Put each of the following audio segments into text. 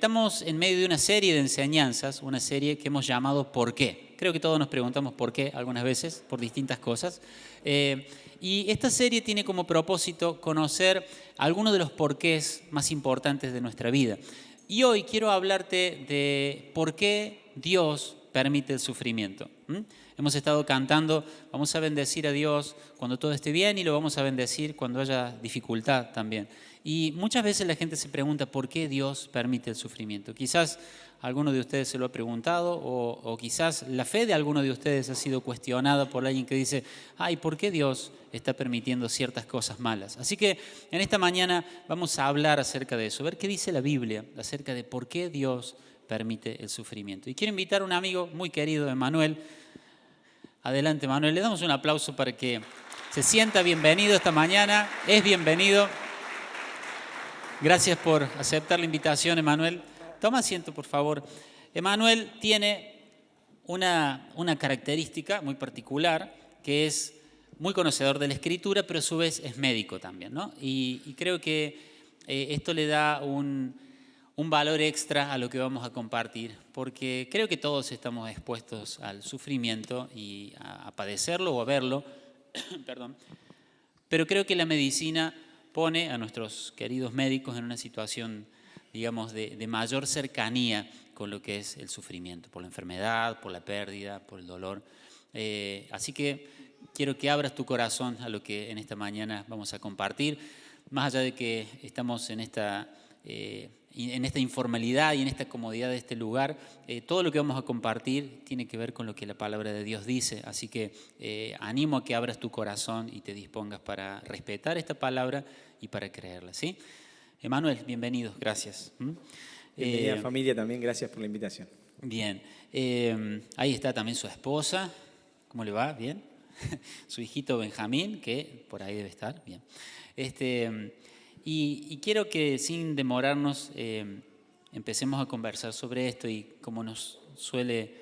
Estamos en medio de una serie de enseñanzas, una serie que hemos llamado ¿Por qué? Creo que todos nos preguntamos por qué algunas veces, por distintas cosas. Y esta serie tiene como propósito conocer algunos de los porqués más importantes de nuestra vida. Y hoy quiero hablarte de por qué Dios permite el sufrimiento. Hemos estado cantando, vamos a bendecir a Dios cuando todo esté bien y lo vamos a bendecir cuando haya dificultad también. Y muchas veces la gente se pregunta por qué Dios permite el sufrimiento. Quizás alguno de ustedes se lo ha preguntado o quizás la fe de alguno de ustedes ha sido cuestionada por alguien que dice, ay, ¿por qué Dios está permitiendo ciertas cosas malas? Así que en esta mañana vamos a hablar acerca de eso, ver qué dice la Biblia acerca de por qué Dios permite el sufrimiento. Y quiero invitar a un amigo muy querido, Emanuel. Adelante, Manuel. Le damos un aplauso para que se sienta bienvenido esta mañana. Es bienvenido. Gracias por aceptar la invitación, Emanuel. Toma asiento, por favor. Emanuel tiene una característica muy particular, que es muy conocedor de la Escritura, pero a su vez es médico también, ¿no? Y creo que esto le da un valor extra a lo que vamos a compartir, porque creo que todos estamos expuestos al sufrimiento y a padecerlo o a verlo, perdón. Pero creo que la medicina pone a nuestros queridos médicos en una situación, digamos, de mayor cercanía con lo que es el sufrimiento, por la enfermedad, por la pérdida, por el dolor. Así que quiero que abras tu corazón a lo que en esta mañana vamos a compartir, más allá de que estamos en esta informalidad y en esta comodidad de este lugar, todo lo que vamos a compartir tiene que ver con lo que la palabra de Dios dice. Así que animo a que abras tu corazón y te dispongas para respetar esta palabra y para creerla, ¿sí? Emanuel, bienvenido, gracias. Bienvenida familia también, gracias por la invitación. Bien, ahí está también su esposa, ¿cómo le va? Bien. Su hijito Benjamín, que por ahí debe estar, bien. Y quiero que sin demorarnos empecemos a conversar sobre esto y como nos suele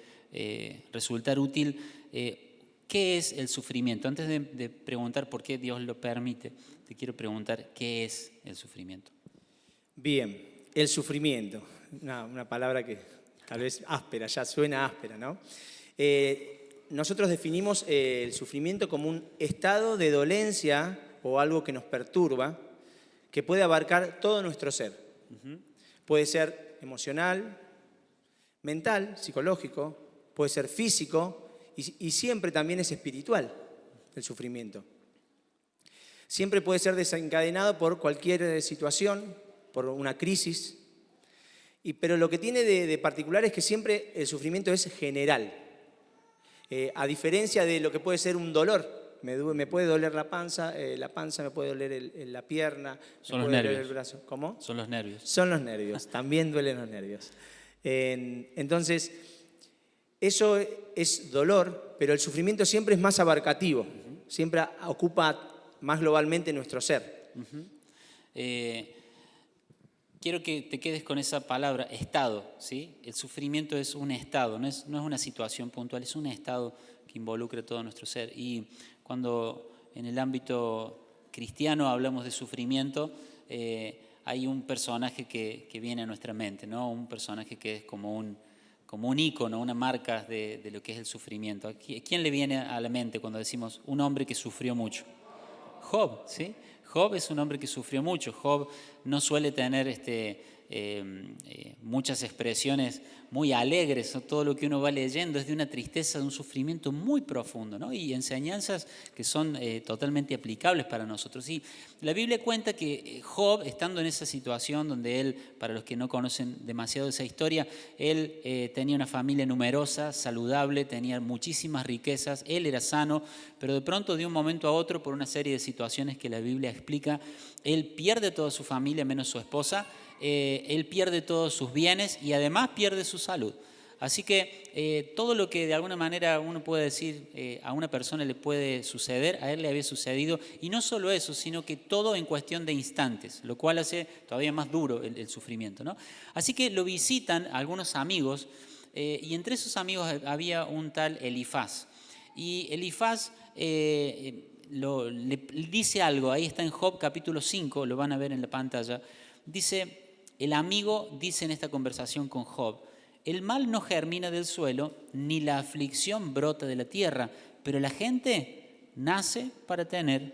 resultar útil, ¿qué es el sufrimiento? Antes de preguntar por qué Dios lo permite, te quiero preguntar ¿qué es el sufrimiento? Bien, el sufrimiento, una palabra que tal vez áspera, ya suena áspera, ¿no? Nosotros definimos el sufrimiento como un estado de dolencia o algo que nos perturba, que puede abarcar todo nuestro ser. Puede ser emocional, mental, psicológico, puede ser físico y siempre también es espiritual el sufrimiento. Siempre puede ser desencadenado por cualquier situación, por una crisis, pero lo que tiene de particular es que siempre el sufrimiento es general. A diferencia de lo que puede ser un dolor. Me puede doler la panza me puede doler la pierna, Son me los puede nervios. doler el brazo. ¿Cómo? Son los nervios. Son los nervios, también duelen los nervios. Entonces, eso es dolor, pero el sufrimiento siempre es más abarcativo, siempre ocupa más globalmente nuestro ser. Quiero que te quedes con esa palabra, estado, ¿sí? El sufrimiento es un estado, no es una situación puntual, es un estado que involucra todo nuestro ser. Y cuando en el ámbito cristiano hablamos de sufrimiento, hay un personaje que viene a nuestra mente, ¿no? Un personaje que es como un ícono, una marca de lo que es el sufrimiento. ¿A quién le viene a la mente cuando decimos un hombre que sufrió mucho? Job, ¿sí? Job es un hombre que sufrió mucho. Job no suele tener muchas expresiones muy alegres, ¿no? Todo lo que uno va leyendo es de una tristeza, de un sufrimiento muy profundo, ¿no? Y enseñanzas que son totalmente aplicables para nosotros. Y la Biblia cuenta que Job, estando en esa situación donde él, para los que no conocen demasiado esa historia, él tenía una familia numerosa, saludable, tenía muchísimas riquezas, él era sano, pero de pronto de un momento a otro, por una serie de situaciones que la Biblia explica, él pierde toda su familia menos su esposa, él pierde todos sus bienes y además pierde su salud. Así que todo lo que de alguna manera uno puede decir a una persona le puede suceder, a él le había sucedido. Y no solo eso, sino que todo en cuestión de instantes, lo cual hace todavía más duro el sufrimiento, ¿no? Así que lo visitan algunos amigos y entre esos amigos había un tal Elifaz. Y Elifaz le dice algo, ahí está en Job capítulo 5, lo van a ver en la pantalla, dice... el amigo dice en esta conversación con Job, el mal no germina del suelo, ni la aflicción brota de la tierra, pero la gente nace para tener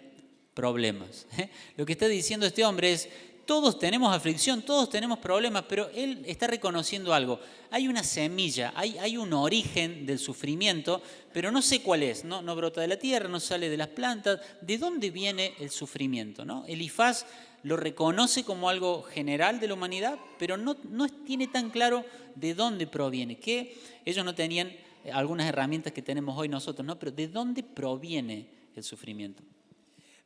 problemas. Lo que está diciendo este hombre es, todos tenemos aflicción, todos tenemos problemas, pero él está reconociendo algo. Hay una semilla, hay un origen del sufrimiento, pero no sé cuál es. No brota de la tierra, no sale de las plantas. ¿De dónde viene el sufrimiento? ¿No? Elifaz lo reconoce como algo general de la humanidad, pero no tiene tan claro de dónde proviene. Que ellos no tenían algunas herramientas que tenemos hoy nosotros, ¿no? Pero ¿de dónde proviene el sufrimiento?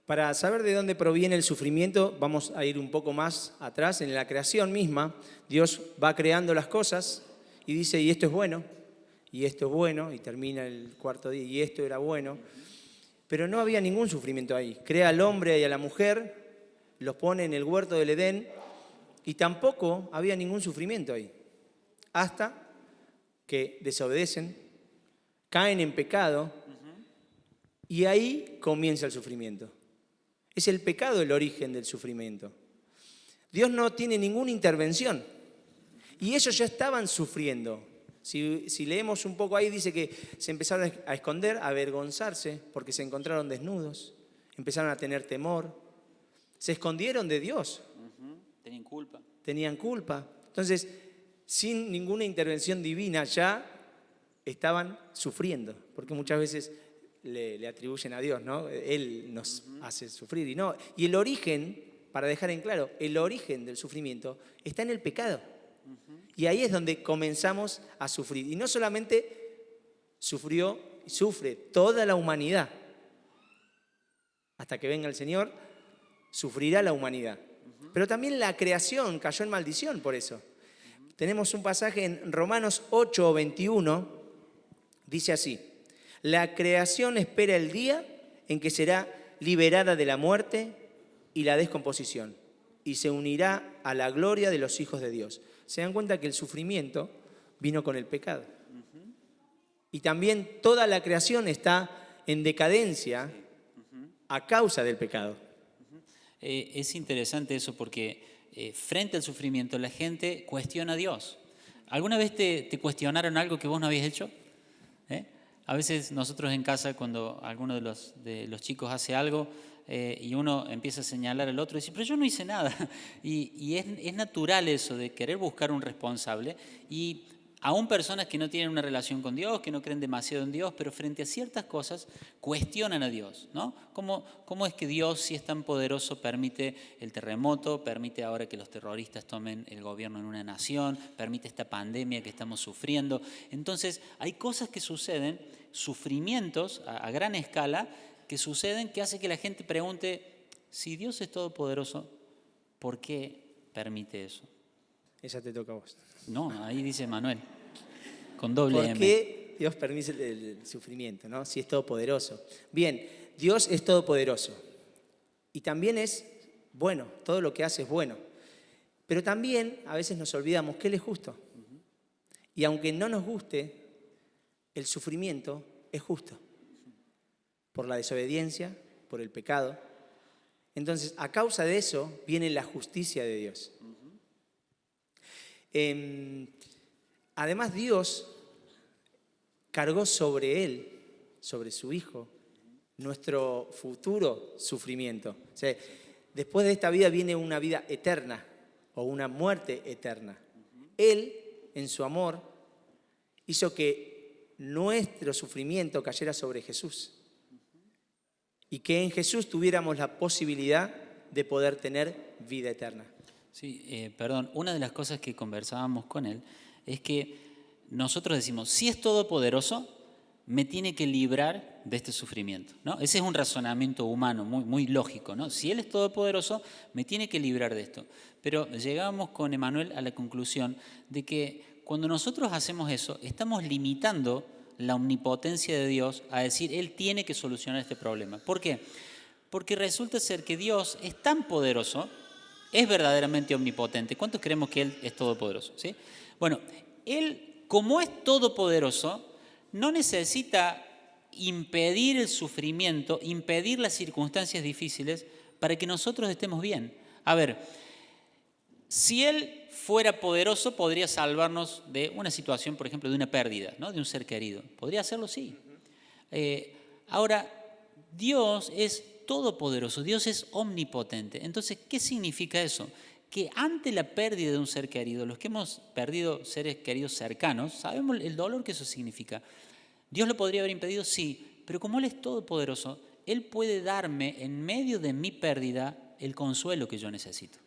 Para saber de dónde proviene el sufrimiento, vamos a ir un poco más atrás. En la creación misma, Dios va creando las cosas y dice, y esto es bueno, y esto es bueno, y termina el cuarto día, y esto era bueno. Pero no había ningún sufrimiento ahí. Crea al hombre y a la mujer, los pone en el huerto del Edén, y tampoco había ningún sufrimiento ahí. Hasta que desobedecen, caen en pecado, y ahí comienza el sufrimiento. Es el pecado el origen del sufrimiento. Dios no tiene ninguna intervención. Y ellos ya estaban sufriendo. Si leemos un poco ahí, dice que se empezaron a esconder, a avergonzarse, porque se encontraron desnudos. Empezaron a tener temor. Se escondieron de Dios. Tenían culpa. Tenían culpa. Entonces, sin ninguna intervención divina, ya estaban sufriendo. Porque muchas veces le atribuyen a Dios, ¿no? Él nos hace sufrir. Y el origen, para dejar en claro, el origen del sufrimiento está en el pecado. Y ahí es donde comenzamos a sufrir. Y no solamente sufre toda la humanidad. Hasta que venga el Señor, sufrirá la humanidad. Pero también la creación cayó en maldición por eso. Tenemos un pasaje en Romanos 8:21, dice así. La creación espera el día en que será liberada de la muerte y la descomposición y se unirá a la gloria de los hijos de Dios. Se dan cuenta que el sufrimiento vino con el pecado. Y también toda la creación está en decadencia a causa del pecado. Es interesante eso porque frente al sufrimiento la gente cuestiona a Dios. ¿Alguna vez te cuestionaron algo que vos no habías hecho? A veces nosotros en casa, cuando alguno de los chicos hace algo y uno empieza a señalar al otro y dice, pero yo no hice nada. Y es natural eso de querer buscar un responsable. Y aún personas que no tienen una relación con Dios, que no creen demasiado en Dios, pero frente a ciertas cosas cuestionan a Dios, ¿no? ¿Cómo es que Dios, si es tan poderoso, permite el terremoto, permite ahora que los terroristas tomen el gobierno en una nación, permite esta pandemia que estamos sufriendo? Entonces, hay cosas que suceden, sufrimientos a gran escala, que suceden que hace que la gente pregunte, si Dios es todopoderoso, ¿por qué permite eso? Esa te toca a vos. No, ahí dice Manuel, con doble M. ¿Por qué Dios permite el sufrimiento, ¿no? Si es todopoderoso. Bien, Dios es todopoderoso. Y también es bueno, todo lo que hace es bueno. Pero también a veces nos olvidamos que Él es justo. Y aunque no nos guste, el sufrimiento es justo. Por la desobediencia, por el pecado. Entonces, a causa de eso, viene la justicia de Dios. Además, Dios cargó sobre Él, sobre su Hijo, nuestro futuro sufrimiento. O sea, después de esta vida viene una vida eterna o una muerte eterna. Él, en su amor, hizo que nuestro sufrimiento cayera sobre Jesús y que en Jesús tuviéramos la posibilidad de poder tener vida eterna. Sí, perdón, una de las cosas que conversábamos con él es que nosotros decimos, si es todopoderoso, me tiene que librar de este sufrimiento, ¿no? Ese es un razonamiento humano muy, muy lógico, ¿no? Si Él es todopoderoso, me tiene que librar de esto. Pero llegamos con Emanuel a la conclusión de que cuando nosotros hacemos eso, estamos limitando la omnipotencia de Dios a decir, Él tiene que solucionar este problema. ¿Por qué? Porque resulta ser que Dios es tan poderoso, es verdaderamente omnipotente. ¿Cuántos creemos que Él es todopoderoso? ¿Sí? Bueno, Él, como es todopoderoso, no necesita impedir el sufrimiento, impedir las circunstancias difíciles para que nosotros estemos bien. A ver, Si Él fuera poderoso, podría salvarnos de una situación, por ejemplo, de una pérdida, ¿no? De un ser querido. ¿Podría hacerlo? Sí. Ahora, Dios es todopoderoso, Dios es omnipotente. Entonces, ¿qué significa eso? Que ante la pérdida de un ser querido, los que hemos perdido seres queridos cercanos, sabemos el dolor que eso significa. ¿Dios lo podría haber impedido? Sí, pero como Él es todopoderoso, Él puede darme en medio de mi pérdida el consuelo que yo necesito.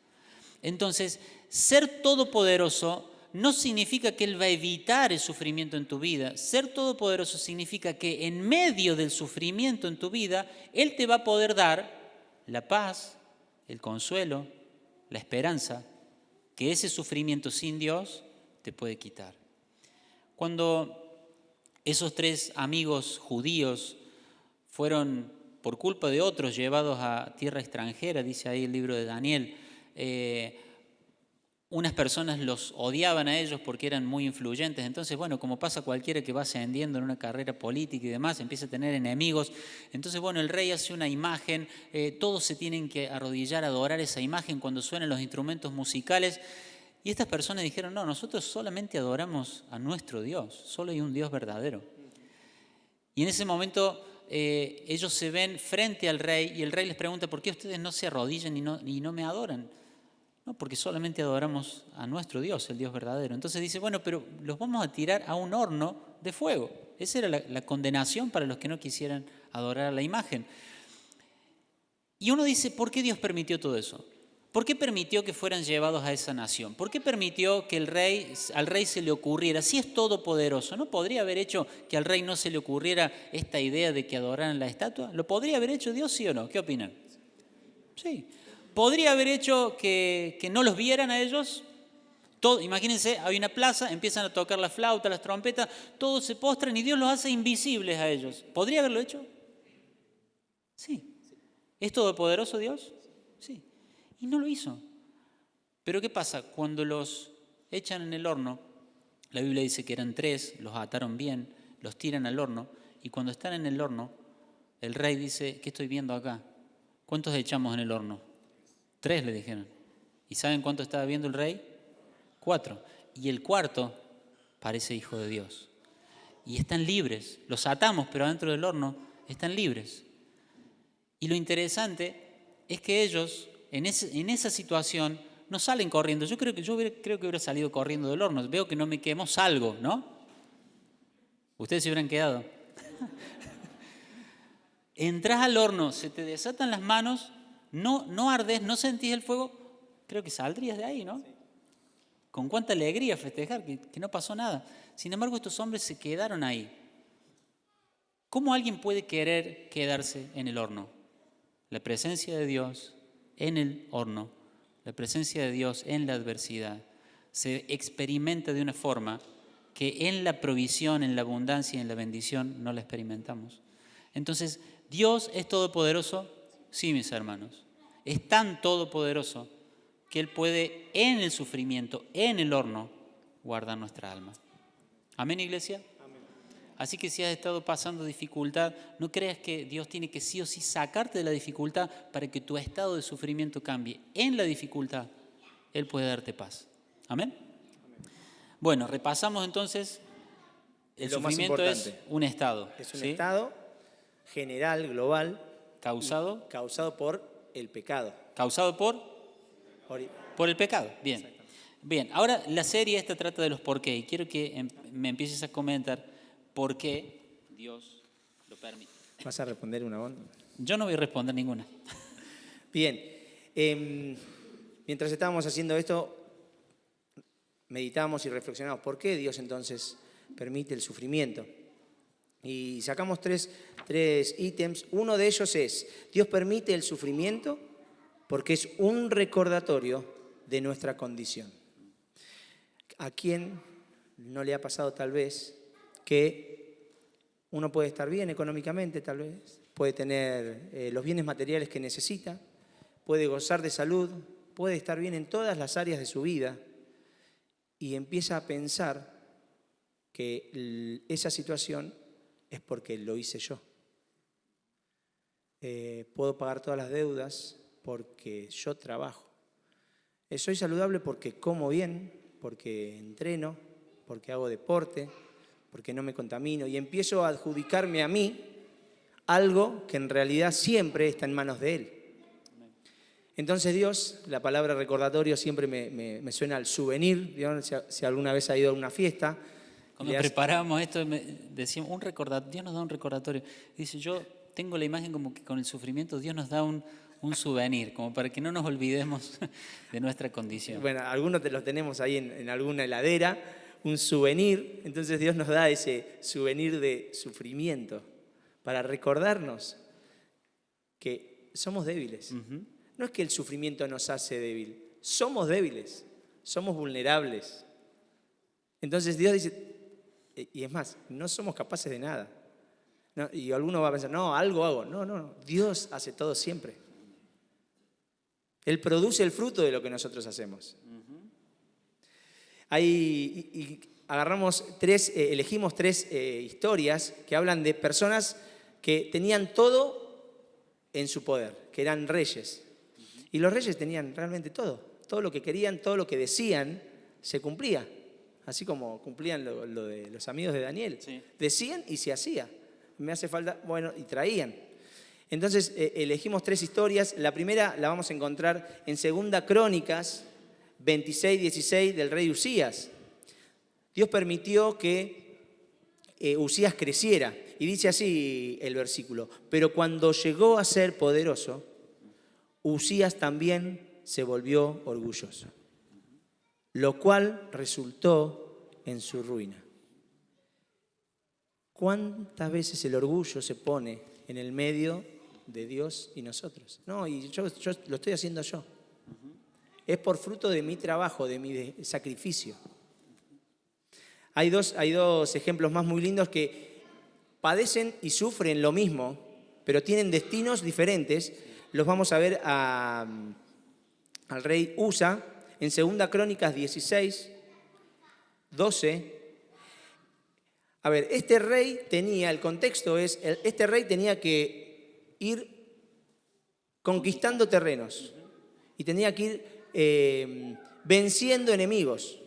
Entonces, ser todopoderoso no significa que Él va a evitar el sufrimiento en tu vida. Ser todopoderoso significa que en medio del sufrimiento en tu vida, Él te va a poder dar la paz, el consuelo, la esperanza, que ese sufrimiento sin Dios te puede quitar. Cuando esos 3 amigos judíos fueron, por culpa de otros, llevados a tierra extranjera, dice ahí el libro de Daniel, unas personas los odiaban a ellos porque eran muy influyentes. Entonces, bueno, como pasa cualquiera que va ascendiendo en una carrera política y demás, empieza a tener enemigos. Entonces, bueno, el rey hace una imagen, todos se tienen que arrodillar a adorar esa imagen cuando suenan los instrumentos musicales. Y estas personas dijeron, no, nosotros solamente adoramos a nuestro Dios, solo hay un Dios verdadero. Y en ese momento ellos se ven frente al rey y el rey les pregunta, ¿por qué ustedes no se arrodillan y no me adoran? No, porque solamente adoramos a nuestro Dios, el Dios verdadero. Entonces dice, bueno, pero los vamos a tirar a un horno de fuego. Esa era la condenación para los que no quisieran adorar a la imagen. Y uno dice, ¿por qué Dios permitió todo eso? ¿Por qué permitió que fueran llevados a esa nación? ¿Por qué permitió que al rey se le ocurriera, si es todopoderoso, ¿no podría haber hecho que al rey no se le ocurriera esta idea de que adoraran la estatua? ¿Lo podría haber hecho Dios, sí o no? ¿Qué opinan? Sí. ¿Podría haber hecho que no los vieran a ellos? Imagínense, hay una plaza, empiezan a tocar la flauta, las trompetas, todos se postran y Dios los hace invisibles a ellos. ¿Podría haberlo hecho? Sí. ¿Es todopoderoso Dios? Sí. Y no lo hizo. Pero ¿qué pasa? Cuando los echan en el horno, la Biblia dice que eran 3, los ataron bien, los tiran al horno, y cuando están en el horno, el rey dice, ¿qué estoy viendo acá? ¿Cuántos echamos en el horno? 3 le dijeron. ¿Y saben cuánto estaba viendo el rey? 4. Y el cuarto parece hijo de Dios. Y están libres. Los atamos, pero adentro del horno están libres. Y lo interesante es que ellos, en esa situación, no salen corriendo. Yo creo que hubiera salido corriendo del horno. Veo que no me quemo, salgo, ¿no? Ustedes se hubieran quedado. Entras al horno, se te desatan las manos, no ardes, no sentís el fuego, creo que saldrías de ahí, ¿no? Sí. Con cuánta alegría festejar, que no pasó nada. Sin embargo, estos hombres se quedaron ahí. ¿Cómo alguien puede querer quedarse en el horno? La presencia de Dios en el horno, la presencia de Dios en la adversidad, se experimenta de una forma que en la provisión, en la abundancia y en la bendición no la experimentamos. Entonces, ¿Dios es todopoderoso? Sí, mis hermanos. Es tan todopoderoso que Él puede en el sufrimiento, en el horno, guardar nuestra alma. ¿Amén, iglesia? Amén. Así que si has estado pasando dificultad, no creas que Dios tiene que sí o sí sacarte de la dificultad para que tu estado de sufrimiento cambie. En la dificultad, Él puede darte paz. ¿Amén? Amén. Bueno, repasamos entonces. El sufrimiento es un estado. Es un estado general, global. Causado por el pecado. Causado por el pecado. Bien. Bien, ahora la serie esta trata de los por qué. Y quiero que me empieces a comentar por qué Dios lo permite. ¿Vas a responder una onda? Yo no voy a responder ninguna. Bien. Mientras estábamos haciendo esto, meditamos y reflexionamos. ¿Por qué Dios entonces permite el sufrimiento? Y sacamos tres ítems. Uno de ellos es, Dios permite el sufrimiento porque es un recordatorio de nuestra condición. ¿A quién no le ha pasado tal vez que uno puede estar bien económicamente, tal vez, puede tener los bienes materiales que necesita, puede gozar de salud, puede estar bien en todas las áreas de su vida y empieza a pensar que esa situación es porque lo hice yo. Puedo pagar todas las deudas porque yo trabajo. Soy saludable porque como bien, porque entreno, porque hago deporte, porque no me contamino y empiezo a adjudicarme a mí algo que en realidad siempre está en manos de Él. Entonces Dios, la palabra recordatorio siempre me suena al souvenir. Si alguna vez ha ido a una fiesta. Cuando preparábamos esto, decíamos, Dios nos da un recordatorio. Dice, yo tengo la imagen como que con el sufrimiento Dios nos da un souvenir, como para que no nos olvidemos de nuestra condición. Bueno, algunos los tenemos ahí en alguna heladera, un souvenir. Entonces Dios nos da ese souvenir de sufrimiento para recordarnos que somos débiles. Uh-huh. No es que el sufrimiento nos hace débil, somos débiles, somos vulnerables. Entonces Dios dice, y es más, no somos capaces de nada. No, y alguno va a pensar, no, algo hago. No, Dios hace todo siempre. Él produce el fruto de lo que nosotros hacemos. Uh-huh. Elegimos tres historias que hablan de personas que tenían todo en su poder, que eran reyes. Y los reyes tenían realmente todo lo que querían, todo lo que decían, se cumplía. Así como cumplían lo de los amigos de Daniel. Sí. Decían y se hacía. Me hace falta, bueno, y traían. Entonces elegimos tres historias. La primera la vamos a encontrar en 2 Crónicas 26-16 del rey Usías. Dios permitió que Usías creciera. Y dice así el versículo: pero cuando llegó a ser poderoso, Usías también se volvió orgulloso, lo cual resultó en su ruina. ¿Cuántas veces el orgullo se pone en el medio de Dios y nosotros? No, y yo lo estoy haciendo yo. Es por fruto de mi trabajo, de mi sacrificio. Hay dos ejemplos más muy lindos que padecen y sufren lo mismo, pero tienen destinos diferentes. Los vamos a ver al rey Usa en 2 Crónicas 16, 12. A ver, este rey tenía que ir conquistando terrenos y tenía que ir venciendo enemigos.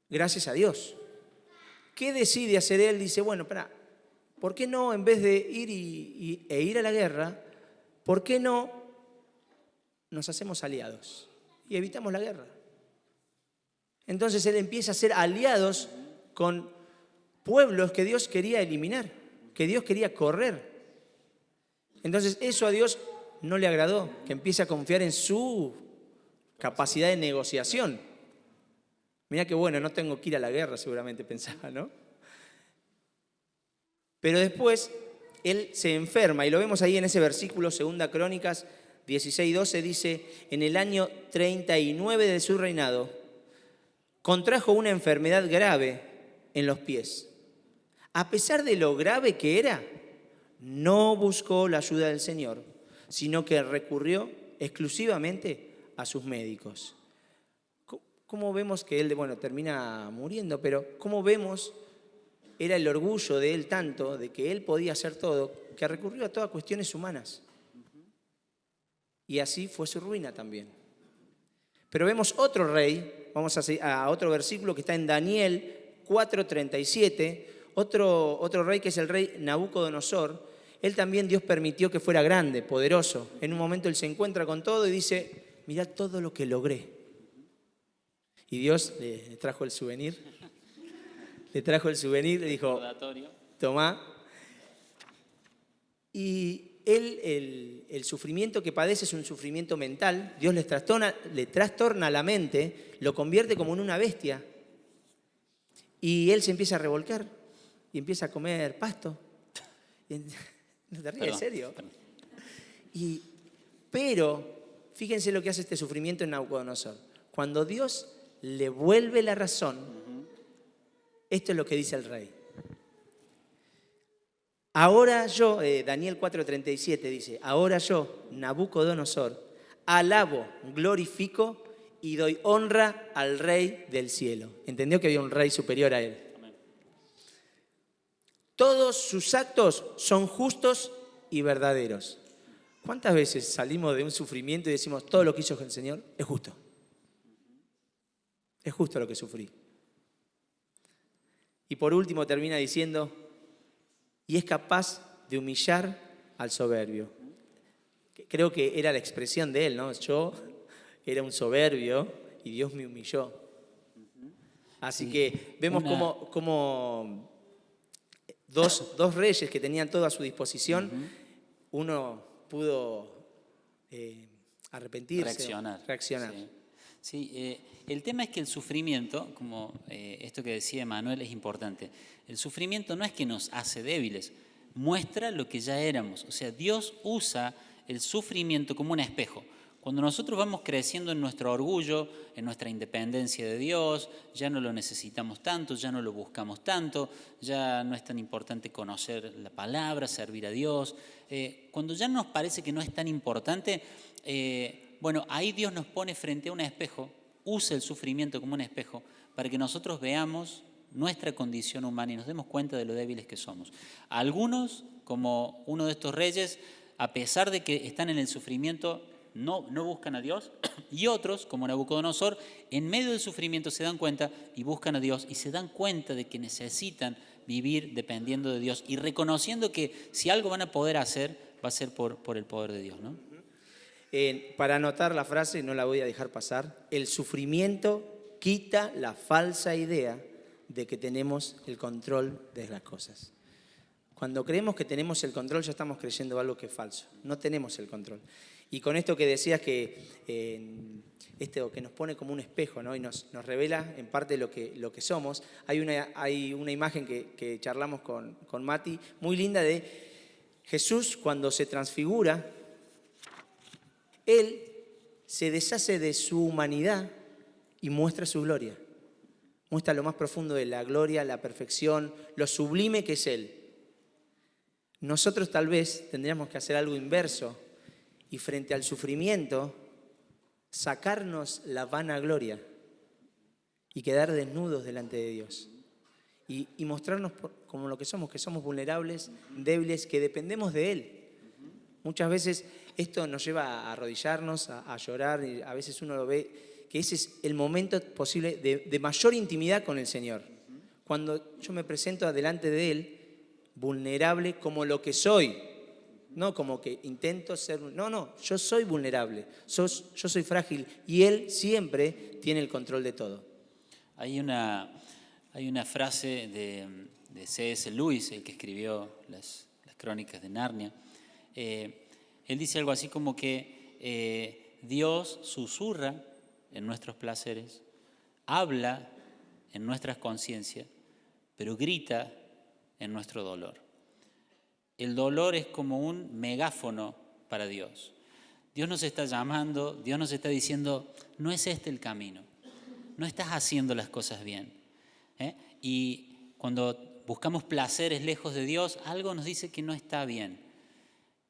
Gracias a Dios. ¿Qué decide hacer él? Dice, bueno, ¿por qué no, en vez de ir e ir a la guerra, por qué no nos hacemos aliados y evitamos la guerra? Entonces él empieza a ser aliados con pueblos que Dios quería eliminar, que Dios quería correr. Entonces eso a Dios no le agradó, que empiece a confiar en su capacidad de negociación. Mirá que bueno, no tengo que ir a la guerra, seguramente pensaba, ¿no? Pero después él se enferma, y lo vemos ahí en ese versículo, 2 Crónicas 16:12, dice, en el año 39 de su reinado, contrajo una enfermedad grave en los pies. A pesar de lo grave que era, no buscó la ayuda del Señor, sino que recurrió exclusivamente a sus médicos. ¿Cómo vemos que él, termina muriendo? Pero ¿cómo vemos? Era el orgullo de él tanto, de que él podía hacer todo, que recurrió a todas cuestiones humanas. Y así fue su ruina también. Pero vemos otro rey, vamos a otro versículo que está en Daniel 4:37, otro rey que es el rey Nabucodonosor. Él también Dios permitió que fuera grande, poderoso. En un momento él se encuentra con todo y dice, mirá todo lo que logré. Y Dios le trajo el souvenir. Le trajo el souvenir, le dijo, tomá. Y él, el sufrimiento que padece es un sufrimiento mental. Dios le trastorna la mente, lo convierte como en una bestia. Y él se empieza a revolcar y empieza a comer pasto. No te ríes, ¿en serio? Pero fíjense lo que hace este sufrimiento en Nabucodonosor. Cuando Dios le vuelve la razón, esto es lo que dice el rey. Ahora yo, Daniel 4:37 dice, ahora yo, Nabucodonosor, alabo, glorifico y doy honra al Rey del cielo. Entendió que había un rey superior a él. Amén. Todos sus actos son justos y verdaderos. ¿Cuántas veces salimos de un sufrimiento y decimos, todo lo que hizo el Señor es justo? Es justo lo que sufrí. Y por último termina diciendo, y es capaz de humillar al soberbio. Creo que era la expresión de él, ¿no? Yo era un soberbio y Dios me humilló. Así que vemos cómo dos reyes que tenían todo a su disposición, uno pudo arrepentirse, reaccionar. Sí, el tema es que el sufrimiento, como esto que decía Manuel, es importante. El sufrimiento no es que nos hace débiles, muestra lo que ya éramos. O sea, Dios usa el sufrimiento como un espejo. Cuando nosotros vamos creciendo en nuestro orgullo, en nuestra independencia de Dios, ya no lo necesitamos tanto, ya no lo buscamos tanto, ya no es tan importante conocer la palabra, servir a Dios. Cuando ya nos parece que no es tan importante, bueno, ahí Dios nos pone frente a un espejo, usa el sufrimiento como un espejo para que nosotros veamos nuestra condición humana y nos demos cuenta de lo débiles que somos. Algunos, como uno de estos reyes, a pesar de que están en el sufrimiento, no buscan a Dios, y otros, como Nabucodonosor, en medio del sufrimiento se dan cuenta y buscan a Dios y se dan cuenta de que necesitan vivir dependiendo de Dios y reconociendo que si algo van a poder hacer, va a ser por el poder de Dios, ¿no? Para anotar la frase, no la voy a dejar pasar, el sufrimiento quita la falsa idea de que tenemos el control de las cosas. Cuando creemos que tenemos el control, ya estamos creyendo algo que es falso. No tenemos el control. Y con esto que decías que esto que nos pone como un espejo, ¿no? Y nos revela en parte lo que somos, hay una imagen que charlamos con Mati, muy linda, de Jesús cuando se transfigura. Él se deshace de su humanidad y muestra su gloria. Muestra lo más profundo de la gloria, la perfección, lo sublime que es Él. Nosotros tal vez tendríamos que hacer algo inverso y frente al sufrimiento sacarnos la vanagloria y quedar desnudos delante de Dios. Y mostrarnos como lo que somos vulnerables, débiles, que dependemos de Él. Muchas veces esto nos lleva a arrodillarnos, a llorar, y a veces uno lo ve, que ese es el momento posible de mayor intimidad con el Señor. Cuando yo me presento delante de Él, vulnerable como lo que soy, no como que intento ser, no, yo soy vulnerable, yo soy frágil y Él siempre tiene el control de todo. Hay una frase de C.S. Lewis, el que escribió las crónicas de Narnia. Él dice algo así como que Dios susurra en nuestros placeres, habla en nuestras conciencias, pero grita en nuestro dolor. El dolor es como un megáfono para Dios. Dios nos está llamando, Dios nos está diciendo, no es este el camino, no estás haciendo las cosas bien. Y cuando buscamos placeres lejos de Dios, algo nos dice que no está bien.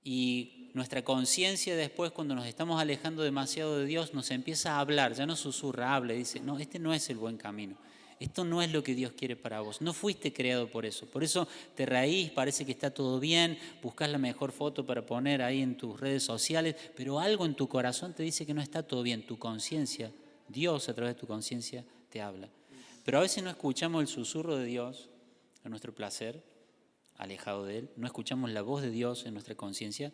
Y nuestra conciencia después, cuando nos estamos alejando demasiado de Dios, nos empieza a hablar, ya no susurra, habla y dice, no, este no es el buen camino. Esto no es lo que Dios quiere para vos. No fuiste creado por eso. Por eso te reís, parece que está todo bien, buscas la mejor foto para poner ahí en tus redes sociales, pero algo en tu corazón te dice que no está todo bien. Tu conciencia, Dios a través de tu conciencia te habla. Pero a veces no escuchamos el susurro de Dios en nuestro placer, alejado de Él. No escuchamos la voz de Dios en nuestra conciencia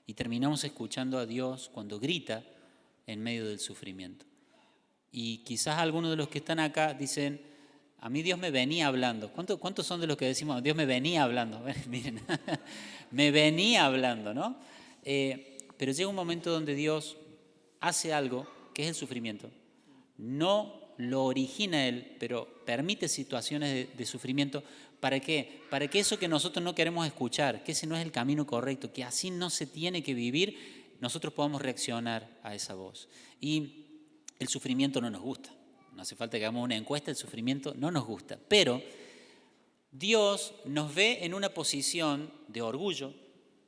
y terminamos escuchando a Dios cuando grita en medio del sufrimiento. Y quizás algunos de los que están acá dicen, a mí Dios me venía hablando. ¿Cuántos son de los que decimos, Dios me venía hablando? Miren, me venía hablando, ¿no? Pero llega un momento donde Dios hace algo, que es el sufrimiento. No lo origina Él, pero permite situaciones de sufrimiento. ¿Para qué? Para que eso que nosotros no queremos escuchar, que ese no es el camino correcto, que así no se tiene que vivir, nosotros podamos reaccionar a esa voz. Y el sufrimiento no nos gusta. No hace falta que hagamos una encuesta, el sufrimiento no nos gusta. Pero Dios nos ve en una posición de orgullo,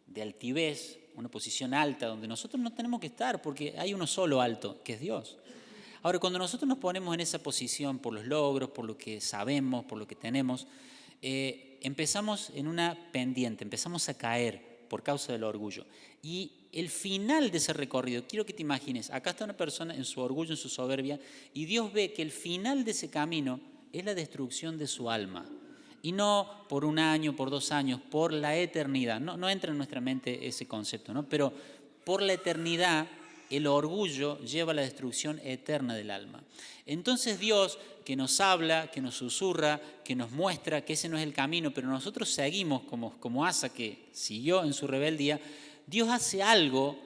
de altivez, una posición alta, donde nosotros no tenemos que estar, porque hay uno solo alto, que es Dios. Ahora, cuando nosotros nos ponemos en esa posición por los logros, por lo que sabemos, por lo que tenemos, empezamos en una pendiente, empezamos a caer, por causa del orgullo. Y el final de ese recorrido, quiero que te imagines, acá está una persona en su orgullo, en su soberbia, y Dios ve que el final de ese camino es la destrucción de su alma. Y no por 1 año, por 2 años, por la eternidad. No entra en nuestra mente ese concepto, ¿no? Pero por la eternidad, el orgullo lleva a la destrucción eterna del alma. Entonces Dios, que nos habla, que nos susurra, que nos muestra que ese no es el camino, pero nosotros seguimos como Asa, que siguió en su rebeldía, Dios hace algo,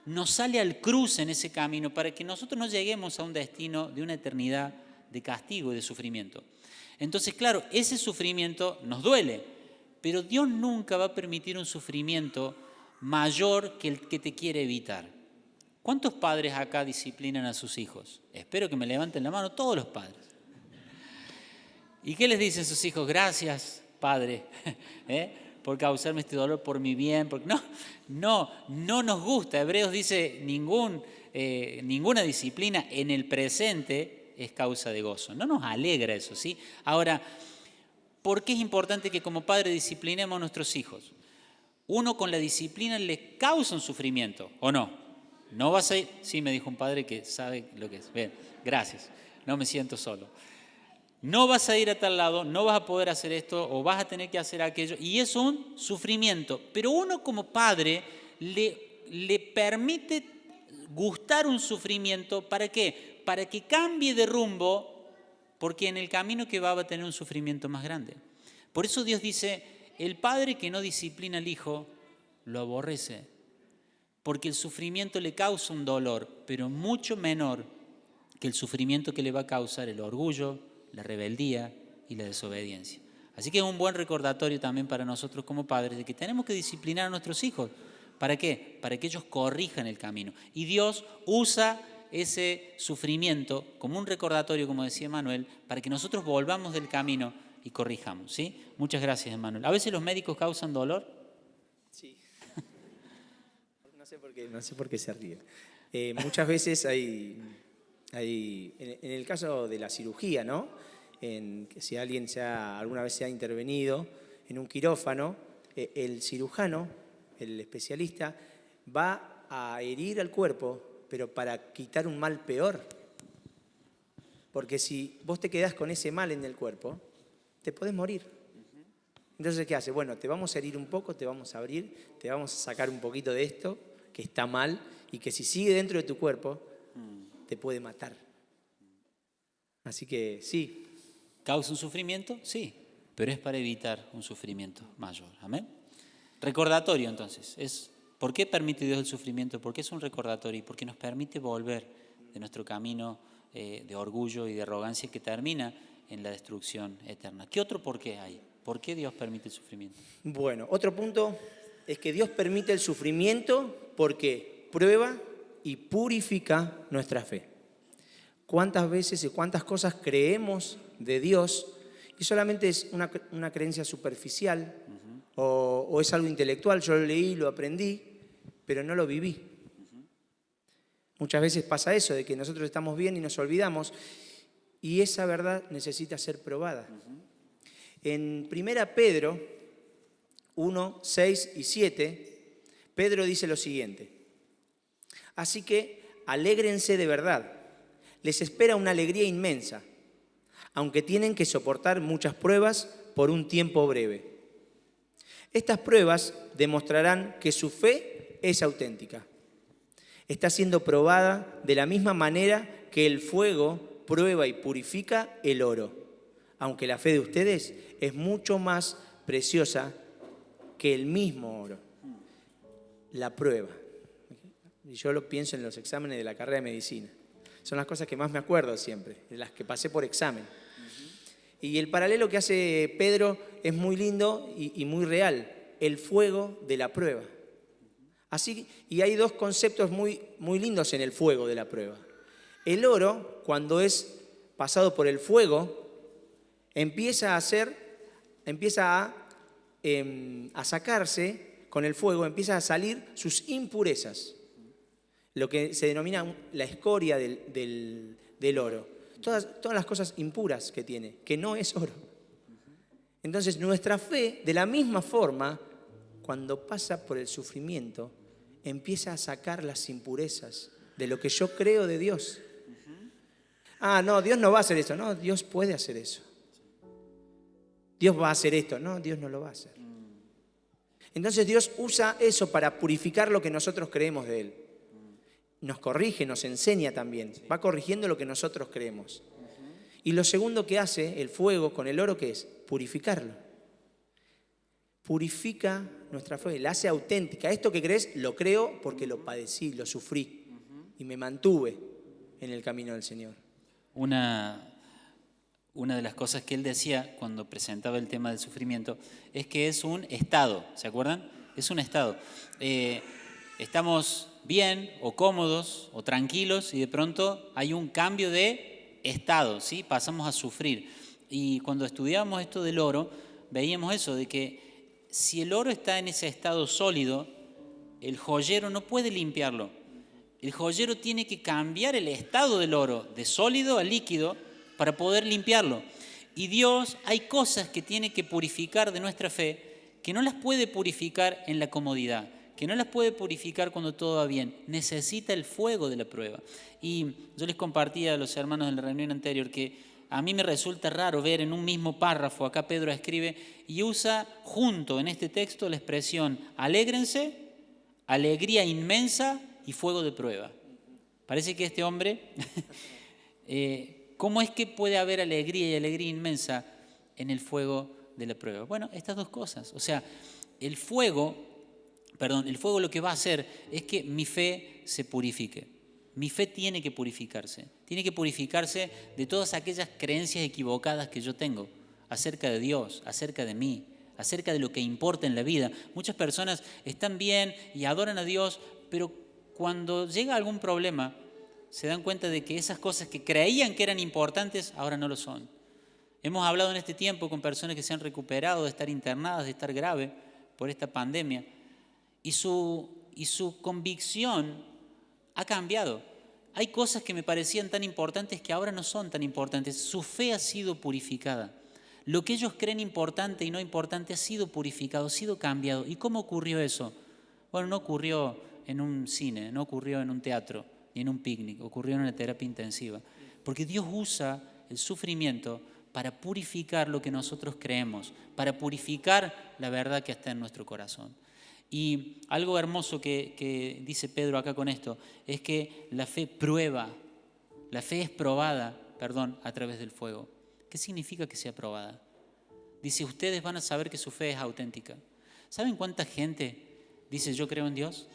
nos sale al cruce en ese camino para que nosotros no lleguemos a un destino de una eternidad de castigo y de sufrimiento. Entonces, claro, ese sufrimiento nos duele, pero Dios nunca va a permitir un sufrimiento mayor que el que te quiere evitar. ¿Cuántos padres acá disciplinan a sus hijos? Espero que me levanten la mano todos los padres. ¿Y qué les dicen sus hijos? Gracias, padre, por causarme este dolor, por mi bien. Porque no nos gusta. Hebreos dice, ninguna disciplina en el presente es causa de gozo. No nos alegra eso, ¿sí? Ahora, ¿por qué es importante que como padre disciplinemos a nuestros hijos? Uno con la disciplina le causa un sufrimiento, ¿o no? No vas a ir, sí, me dijo un padre que sabe lo que es. Bien, gracias, no me siento solo. No vas a ir a tal lado, no vas a poder hacer esto o vas a tener que hacer aquello. Y es un sufrimiento. Pero uno como padre le permite gustar un sufrimiento. ¿Para qué? Para que cambie de rumbo, porque en el camino que va a tener un sufrimiento más grande. Por eso Dios dice, el padre que no disciplina al hijo, lo aborrece. Porque el sufrimiento le causa un dolor, pero mucho menor que el sufrimiento que le va a causar el orgullo, la rebeldía y la desobediencia. Así que es un buen recordatorio también para nosotros como padres de que tenemos que disciplinar a nuestros hijos. ¿Para qué? Para que ellos corrijan el camino. Y Dios usa ese sufrimiento como un recordatorio, como decía Manuel, para que nosotros volvamos del camino y corrijamos, ¿sí? Muchas gracias, Manuel. ¿A veces los médicos causan dolor? Sí. No sé por qué se ríe. Muchas veces hay, en el caso de la cirugía, ¿no? Si alguien alguna vez se ha intervenido en un quirófano, el cirujano, el especialista, va a herir al cuerpo, pero para quitar un mal peor. Porque si vos te quedás con ese mal en el cuerpo, te podés morir. Entonces, ¿qué hace? Bueno, te vamos a herir un poco, te vamos a abrir, te vamos a sacar un poquito de esto, que está mal, y que si sigue dentro de tu cuerpo, te puede matar. Así que sí. ¿Causa un sufrimiento? Sí, pero es para evitar un sufrimiento mayor. ¿Amén? Recordatorio, entonces. ¿Por qué permite Dios el sufrimiento? Porque es un recordatorio y porque nos permite volver de nuestro camino de orgullo y de arrogancia que termina en la destrucción eterna. ¿Qué otro por qué hay? ¿Por qué Dios permite el sufrimiento? Bueno, otro punto es que Dios permite el sufrimiento porque prueba y purifica nuestra fe. ¿Cuántas veces y cuántas cosas creemos de Dios y solamente es una creencia superficial o es algo intelectual? Yo lo leí, lo aprendí, pero no lo viví. Muchas veces pasa eso, de que nosotros estamos bien y nos olvidamos, y esa verdad necesita ser probada. En 1 Pedro 1, 6 y 7, Pedro dice lo siguiente: así que alégrense de verdad, les espera una alegría inmensa, aunque tienen que soportar muchas pruebas por un tiempo breve. Estas pruebas demostrarán que su fe es auténtica. Está siendo probada de la misma manera que el fuego prueba y purifica el oro, aunque la fe de ustedes es mucho más preciosa que el mismo oro. La prueba. Y yo lo pienso en los exámenes de la carrera de medicina. Son las cosas que más me acuerdo siempre, de las que pasé por examen. Y el paralelo que hace Pedro es muy lindo y muy real. El fuego de la prueba. Así, y hay dos conceptos muy, muy lindos en el fuego de la prueba. El oro, cuando es pasado por el fuego, empieza a sacarse con el fuego, empieza a salir sus impurezas, lo que se denomina la escoria del oro. Todas las cosas impuras que tiene, que no es oro. Entonces nuestra fe, de la misma forma, cuando pasa por el sufrimiento, empieza a sacar las impurezas de lo que yo creo de Dios. Ah, no, Dios no va a hacer eso. No, Dios puede hacer eso. Dios va a hacer esto. No, Dios no lo va a hacer. Entonces Dios usa eso para purificar lo que nosotros creemos de Él. Nos corrige, nos enseña también. Va corrigiendo lo que nosotros creemos. Y lo segundo que hace el fuego con el oro, ¿qué es? Purificarlo. Purifica nuestra fe, la hace auténtica. Esto que crees, lo creo porque lo padecí, lo sufrí y me mantuve en el camino del Señor. Una de las cosas que él decía cuando presentaba el tema del sufrimiento es que es un estado, ¿se acuerdan? Es un estado. Estamos bien o cómodos o tranquilos y de pronto hay un cambio de estado, ¿sí? Pasamos a sufrir. Y cuando estudiábamos esto del oro, veíamos eso, de que si el oro está en ese estado sólido, el joyero no puede limpiarlo. El joyero tiene que cambiar el estado del oro, de sólido a líquido, para poder limpiarlo. Y Dios, hay cosas que tiene que purificar de nuestra fe, que no las puede purificar en la comodidad, que no las puede purificar cuando todo va bien. Necesita el fuego de la prueba. Y yo les compartía a los hermanos en la reunión anterior que a mí me resulta raro ver en un mismo párrafo, acá Pedro escribe y usa junto en este texto la expresión alégrense, alegría inmensa y fuego de prueba. Parece que este hombre, ¿cómo es que puede haber alegría y alegría inmensa en el fuego de la prueba? Bueno, estas dos cosas. O sea, el fuego lo que va a hacer es que mi fe se purifique. Mi fe tiene que purificarse de todas aquellas creencias equivocadas que yo tengo acerca de Dios, acerca de mí, acerca de lo que importa en la vida. Muchas personas están bien y adoran a Dios, pero cuando llega algún problema, se dan cuenta de que esas cosas que creían que eran importantes, ahora no lo son. Hemos hablado en este tiempo con personas que se han recuperado de estar internadas, de estar grave por esta pandemia, y su convicción ha cambiado. Hay cosas que me parecían tan importantes que ahora no son tan importantes. Su fe ha sido purificada. Lo que ellos creen importante y no importante ha sido purificado, ha sido cambiado. ¿Y cómo ocurrió eso? Bueno, no ocurrió en un cine, no ocurrió en un teatro, ni en un picnic, ocurrió en una terapia intensiva. Porque Dios usa el sufrimiento para purificar lo que nosotros creemos, para purificar la verdad que está en nuestro corazón. Y algo hermoso que dice Pedro acá con esto es que la fe es probada, a través del fuego. ¿Qué significa que sea probada? Dice, ustedes van a saber que su fe es auténtica. ¿Saben cuánta gente dice yo creo en Dios?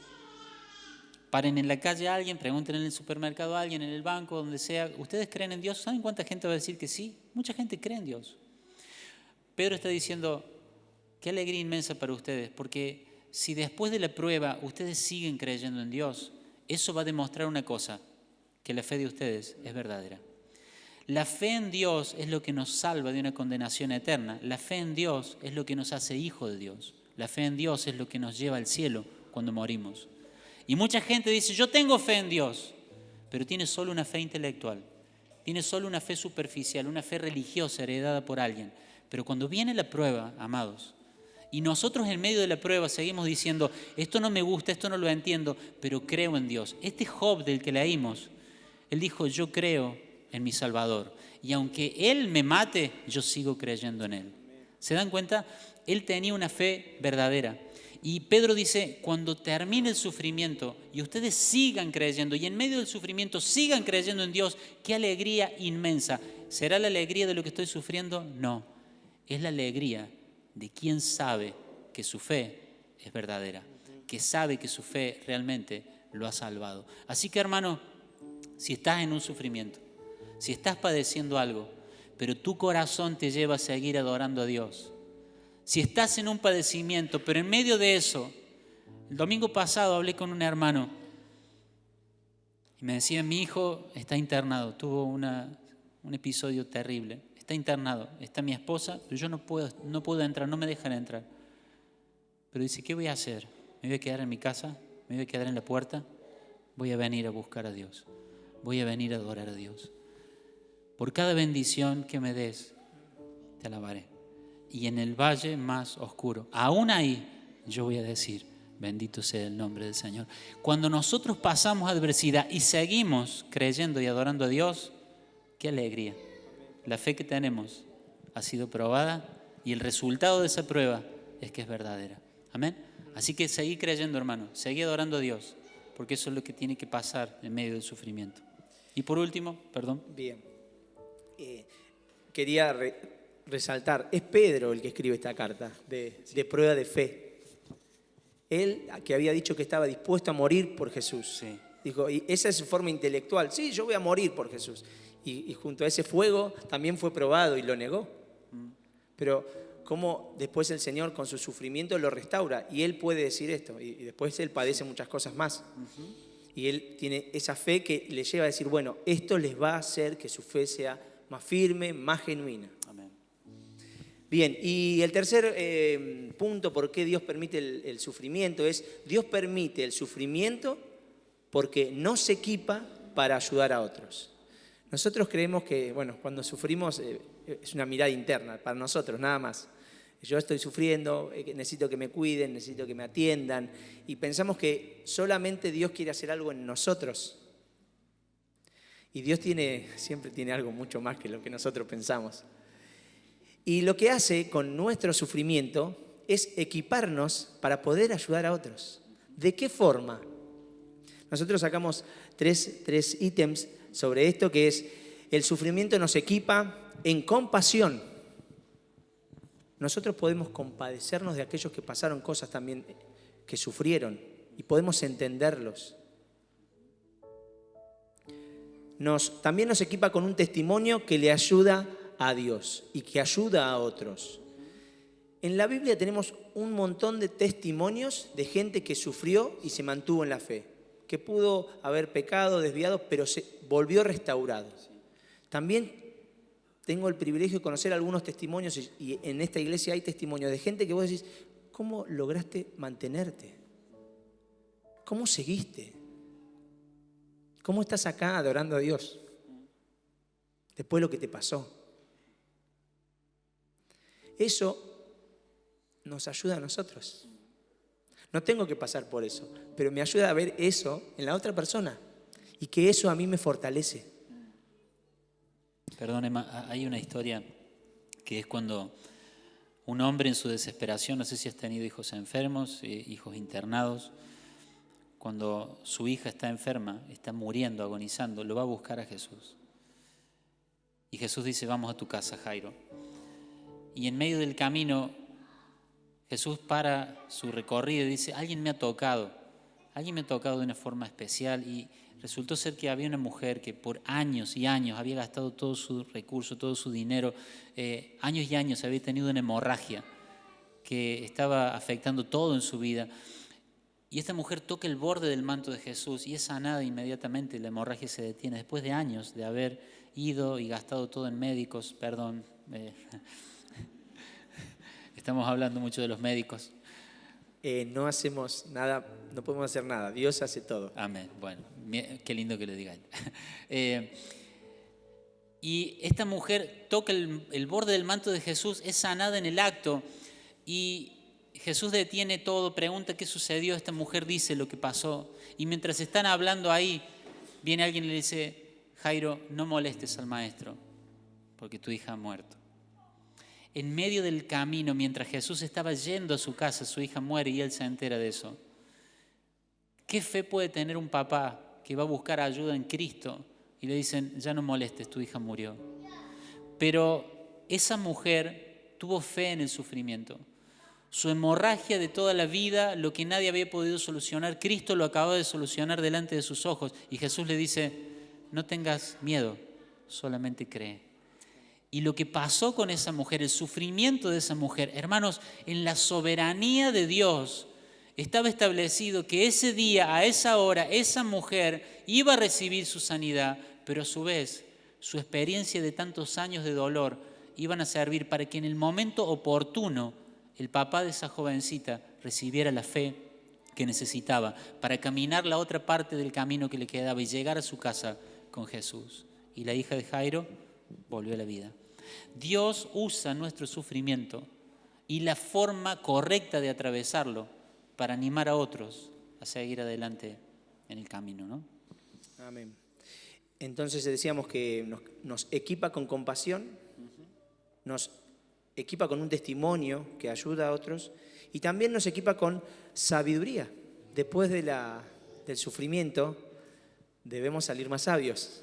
Paren en la calle a alguien, pregunten en el supermercado a alguien, en el banco, donde sea, ¿ustedes creen en Dios? ¿Saben cuánta gente va a decir que sí? Mucha gente cree en Dios. Pedro está diciendo, qué alegría inmensa para ustedes, porque si después de la prueba ustedes siguen creyendo en Dios, eso va a demostrar una cosa, que la fe de ustedes es verdadera. La fe en Dios es lo que nos salva de una condenación eterna. La fe en Dios es lo que nos hace hijos de Dios. La fe en Dios es lo que nos lleva al cielo cuando morimos. Y mucha gente dice, yo tengo fe en Dios, pero tiene solo una fe intelectual, tiene solo una fe superficial, una fe religiosa heredada por alguien. Pero cuando viene la prueba, amados, y nosotros en medio de la prueba seguimos diciendo, esto no me gusta, esto no lo entiendo, pero creo en Dios. Este Job del que leímos, él dijo, yo creo en mi Salvador. Y aunque Él me mate, yo sigo creyendo en Él. ¿Se dan cuenta? Él tenía una fe verdadera. Y Pedro dice, cuando termine el sufrimiento y ustedes sigan creyendo, y en medio del sufrimiento sigan creyendo en Dios, qué alegría inmensa. ¿Será la alegría de lo que estoy sufriendo? No. Es la alegría de quien sabe que su fe es verdadera, que sabe que su fe realmente lo ha salvado. Así que, hermano, si estás en un sufrimiento, si estás padeciendo algo, pero tu corazón te lleva a seguir adorando a Dios, si estás en un padecimiento, pero en medio de eso, el domingo pasado hablé con un hermano y me decía, mi hijo está internado, tuvo un episodio terrible, está internado, está mi esposa, pero yo no puedo entrar, no me dejan entrar. Pero dice, ¿qué voy a hacer? ¿Me voy a quedar en mi casa? ¿Me voy a quedar en la puerta? Voy a venir a buscar a Dios, voy a venir a adorar a Dios. Por cada bendición que me des, te alabaré. Y en el valle más oscuro, aún ahí, yo voy a decir, bendito sea el nombre del Señor. Cuando nosotros pasamos adversidad y seguimos creyendo y adorando a Dios, qué alegría. La fe que tenemos ha sido probada y el resultado de esa prueba es que es verdadera. Amén. Así que seguí creyendo, hermano, seguí adorando a Dios, porque eso es lo que tiene que pasar en medio del sufrimiento. Y por último, perdón. Bien. Quería resaltar, es Pedro el que escribe esta carta de prueba de fe. Él, que había dicho que estaba dispuesto a morir por Jesús. Sí. Dijo, y esa es su forma intelectual. Sí, yo voy a morir por Jesús. Y junto a ese fuego también fue probado y lo negó. Pero cómo después el Señor con su sufrimiento lo restaura. Y él puede decir esto. Y después él padece muchas cosas más. Y él tiene esa fe que le lleva a decir, bueno, esto les va a hacer que su fe sea más firme, más genuina. Amén. Bien, y el tercer punto por qué Dios permite el sufrimiento es, Dios permite el sufrimiento porque nos equipa para ayudar a otros. Nosotros creemos que, bueno, cuando sufrimos es una mirada interna para nosotros, nada más. Yo estoy sufriendo, necesito que me cuiden, necesito que me atiendan, y pensamos que solamente Dios quiere hacer algo en nosotros. Y Dios siempre tiene algo mucho más que lo que nosotros pensamos. Y lo que hace con nuestro sufrimiento es equiparnos para poder ayudar a otros. ¿De qué forma? Nosotros sacamos tres ítems sobre esto, que es el sufrimiento nos equipa en compasión. Nosotros podemos compadecernos de aquellos que pasaron cosas también, que sufrieron, y podemos entenderlos. También nos equipa con un testimonio que le ayuda a Dios y que ayuda a otros. En la Biblia tenemos un montón de testimonios de gente que sufrió y se mantuvo en la fe, que pudo haber pecado, desviado, pero se volvió restaurado. También tengo el privilegio de conocer algunos testimonios, y en esta iglesia hay testimonios de gente que vos decís, ¿cómo lograste mantenerte? ¿Cómo seguiste? ¿Cómo estás acá adorando a Dios? Después de lo que te pasó. Eso nos ayuda a nosotros. No tengo que pasar por eso, pero me ayuda a ver eso en la otra persona y que eso a mí me fortalece. Perdón, Emma, hay una historia que es cuando un hombre en su desesperación, no sé si has tenido hijos enfermos, hijos internados, cuando su hija está enferma, está muriendo, agonizando, lo va a buscar a Jesús. Y Jesús dice, vamos a tu casa, Jairo. Y en medio del camino, Jesús para su recorrido y dice, alguien me ha tocado de una forma especial. Y resultó ser que había una mujer que por años y años había gastado todo su recurso, todo su dinero, años y años había tenido una hemorragia que estaba afectando todo en su vida. Y esta mujer toca el borde del manto de Jesús y es sanada inmediatamente, la hemorragia se detiene después de años de haber ido y gastado todo en médicos, perdón. Estamos hablando mucho de los médicos. No hacemos nada, no podemos hacer nada, Dios hace todo. Amén. Bueno, qué lindo que lo diga él. Y esta mujer toca el borde del manto de Jesús, es sanada en el acto y Jesús detiene todo, pregunta qué sucedió, esta mujer dice lo que pasó y mientras están hablando ahí, viene alguien y le dice, Jairo, no molestes al maestro porque tu hija ha muerto. En medio del camino, mientras Jesús estaba yendo a su casa, su hija muere y él se entera de eso. ¿Qué fe puede tener un papá que va a buscar ayuda en Cristo y le dicen, ya no molestes, tu hija murió? Pero esa mujer tuvo fe en el sufrimiento. Su hemorragia de toda la vida, lo que nadie había podido solucionar, Cristo lo acababa de solucionar delante de sus ojos. Y Jesús le dice, no tengas miedo, solamente cree. Y lo que pasó con esa mujer, el sufrimiento de esa mujer, hermanos, en la soberanía de Dios estaba establecido que ese día, a esa hora, esa mujer iba a recibir su sanidad, pero a su vez su experiencia de tantos años de dolor iban a servir para que en el momento oportuno el papá de esa jovencita recibiera la fe que necesitaba para caminar la otra parte del camino que le quedaba y llegar a su casa con Jesús. Y la hija de Jairo volvió a la vida. Dios usa nuestro sufrimiento y la forma correcta de atravesarlo para animar a otros a seguir adelante en el camino, ¿no? Amén. Entonces decíamos que nos equipa con compasión, nos equipa con un testimonio que ayuda a otros y también nos equipa con sabiduría. Después del sufrimiento debemos salir más sabios.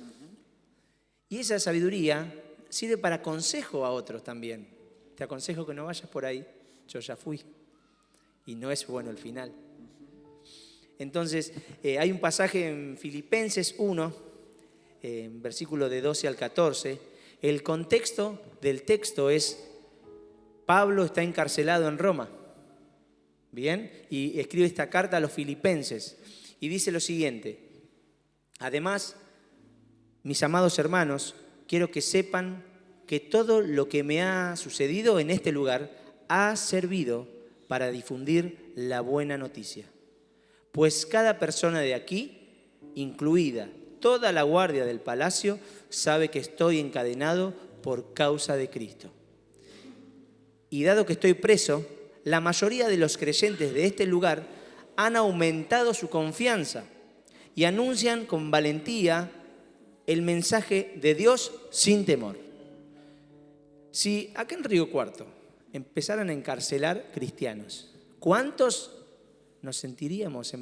Y esa sabiduría sirve para consejo a otros también. Te aconsejo que no vayas por ahí, yo ya fui y no es bueno el final. Entonces hay un pasaje en Filipenses 1, en versículo de 12 al 14, el contexto del texto es: Pablo está encarcelado en Roma, ¿bien? Y escribe esta carta a los filipenses y dice lo siguiente: además, mis amados hermanos, quiero que sepan que todo lo que me ha sucedido en este lugar ha servido para difundir la buena noticia. Pues cada persona de aquí, incluida toda la guardia del palacio, sabe que estoy encadenado por causa de Cristo. Y dado que estoy preso, la mayoría de los creyentes de este lugar han aumentado su confianza y anuncian con valentía el mensaje de Dios sin temor. Si acá en Río Cuarto empezaran a encarcelar cristianos, ¿cuántos nos sentiríamos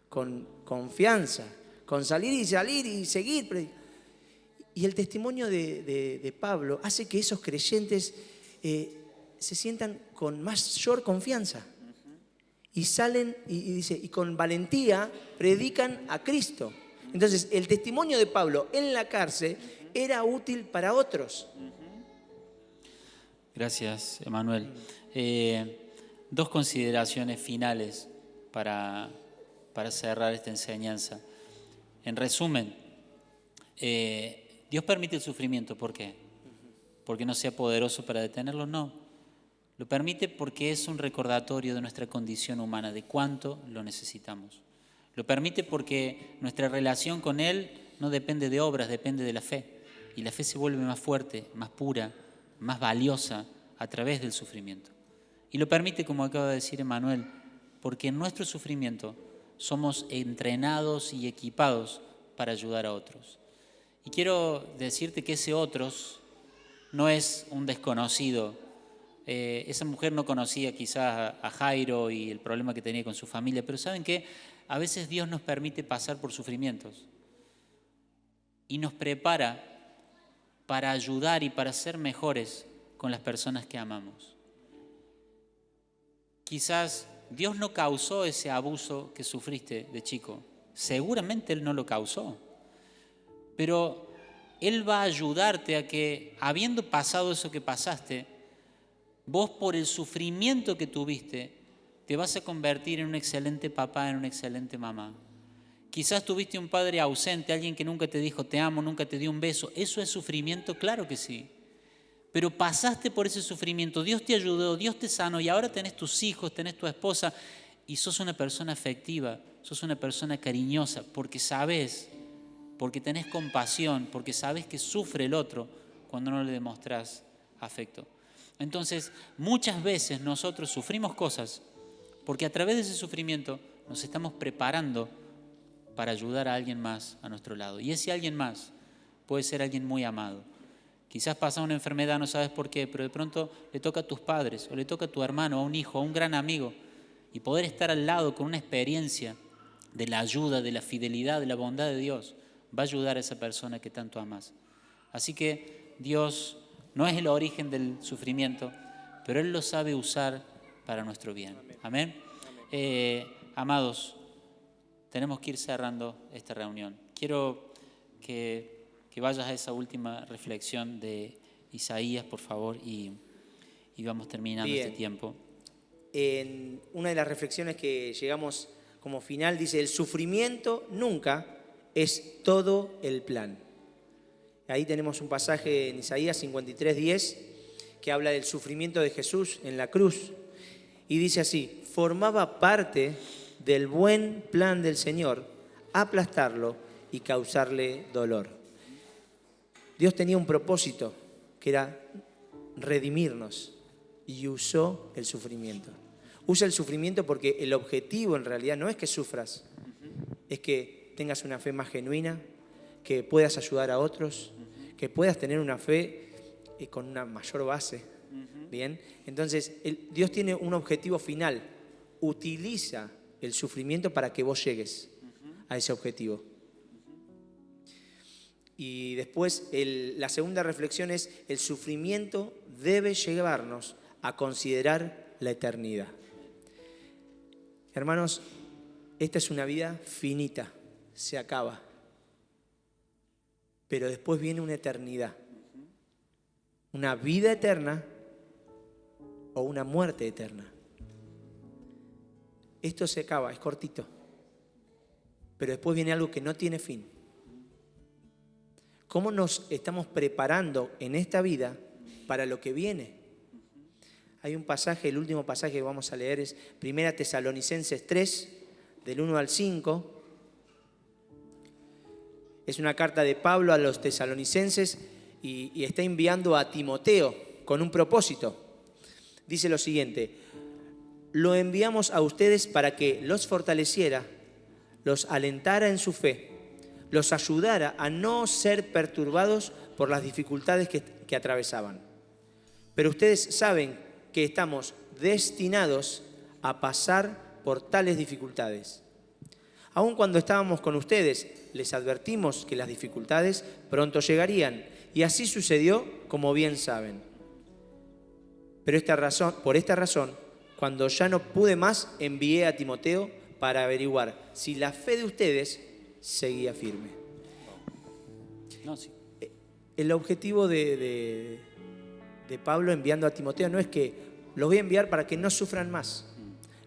con confianza, con salir y seguir? Y el testimonio de Pablo hace que esos creyentes se sientan con mayor confianza y salen y con valentía predican a Cristo. Entonces, el testimonio de Pablo en la cárcel era útil para otros. Gracias, Emanuel. Dos consideraciones finales para cerrar esta enseñanza. En resumen, Dios permite el sufrimiento. ¿Por qué? ¿Porque no sea poderoso para detenerlo? No. Lo permite porque es un recordatorio de nuestra condición humana, de cuánto lo necesitamos. Lo permite porque nuestra relación con Él no depende de obras, depende de la fe. Y la fe se vuelve más fuerte, más pura, más valiosa a través del sufrimiento. Y lo permite, como acaba de decir Emanuel, porque en nuestro sufrimiento somos entrenados y equipados para ayudar a otros. Y quiero decirte que ese otros no es un desconocido. Esa mujer no conocía quizás a Jairo y el problema que tenía con su familia, pero ¿saben qué? A veces Dios nos permite pasar por sufrimientos y nos prepara para ayudar y para ser mejores con las personas que amamos. Quizás Dios no causó ese abuso que sufriste de chico. Seguramente Él no lo causó. Pero Él va a ayudarte a que, habiendo pasado eso que pasaste, vos por el sufrimiento que tuviste, te vas a convertir en un excelente papá, en una excelente mamá. Quizás tuviste un padre ausente, alguien que nunca te dijo te amo, nunca te dio un beso. ¿Eso es sufrimiento? Claro que sí. Pero pasaste por ese sufrimiento, Dios te ayudó, Dios te sanó y ahora tenés tus hijos, tenés tu esposa y sos una persona afectiva, sos una persona cariñosa porque sabes, porque tenés compasión, porque sabes que sufre el otro cuando no le demostrás afecto. Entonces, muchas veces nosotros sufrimos cosas porque a través de ese sufrimiento nos estamos preparando para ayudar a alguien más a nuestro lado. Y ese alguien más puede ser alguien muy amado. Quizás pasa una enfermedad, no sabes por qué, pero de pronto le toca a tus padres, o le toca a tu hermano, a un hijo, a un gran amigo, y poder estar al lado con una experiencia de la ayuda, de la fidelidad, de la bondad de Dios, va a ayudar a esa persona que tanto amas. Así que Dios no es el origen del sufrimiento, pero Él lo sabe usar para nuestro bien. Amén. Amados, tenemos que ir cerrando esta reunión. Quiero que vayas a esa última reflexión de Isaías, por favor, y vamos terminando este tiempo. En una de las reflexiones que llegamos como final dice: el sufrimiento nunca es todo el plan. Ahí tenemos un pasaje en Isaías 53:10 que habla del sufrimiento de Jesús en la cruz y dice así: formaba parte del buen plan del Señor aplastarlo y causarle dolor. Dios tenía un propósito que era redimirnos y usó el sufrimiento. Usa el sufrimiento porque el objetivo en realidad no es que sufras, es que tengas una fe más genuina, que puedas ayudar a otros, que puedas tener una fe con una mayor base. ¿Bien? Entonces, Dios tiene un objetivo final. Utiliza el sufrimiento para que vos llegues a ese objetivo. Y después, la segunda reflexión es: el sufrimiento debe llevarnos a considerar la eternidad. Hermanos, esta es una vida finita, se acaba. Pero después viene una eternidad. Una vida eterna o una muerte eterna. Esto se acaba, es cortito. Pero después viene algo que no tiene fin. ¿Cómo nos estamos preparando en esta vida para lo que viene? Hay un pasaje, el último pasaje que vamos a leer es 1 Tesalonicenses 3, del 1 al 5. Es una carta de Pablo a los tesalonicenses y está enviando a Timoteo con un propósito. Dice lo siguiente: lo enviamos a ustedes para que los fortaleciera, los alentara en su fe, los ayudara a no ser perturbados por las dificultades que atravesaban. Pero ustedes saben que estamos destinados a pasar por tales dificultades. Aun cuando estábamos con ustedes, les advertimos que las dificultades pronto llegarían, y así sucedió, como bien saben. Pero por esta razón, cuando ya no pude más, envié a Timoteo para averiguar si la fe de ustedes seguía firme. No, sí. El objetivo de Pablo enviando a Timoteo no es que los voy a enviar para que no sufran más.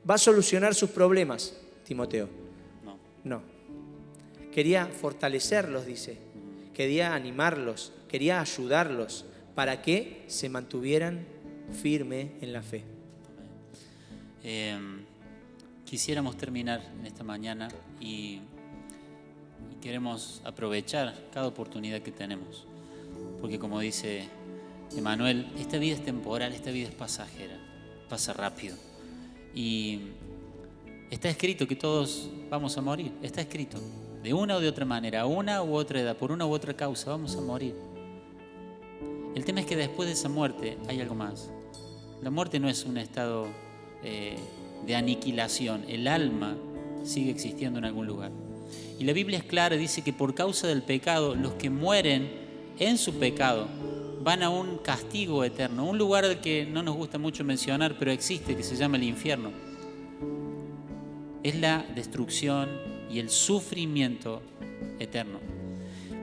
Va a solucionar sus problemas, Timoteo. No. Quería fortalecerlos, dice. Quería animarlos, quería ayudarlos para que se mantuvieran firmes en la fe. Quisiéramos terminar en esta mañana y queremos aprovechar cada oportunidad que tenemos. Porque como dice Emanuel, esta vida es temporal, esta vida es pasajera, pasa rápido. Y está escrito que todos vamos a morir, está escrito. De una o de otra manera, a una u otra edad, por una u otra causa, vamos a morir. El tema es que después de esa muerte hay algo más. La muerte no es un estado de aniquilación, el alma sigue existiendo en algún lugar. Y la Biblia es clara, dice que por causa del pecado, los que mueren en su pecado van a un castigo eterno, un lugar del que no nos gusta mucho mencionar, pero existe, que se llama el infierno. Es la destrucción y el sufrimiento eterno.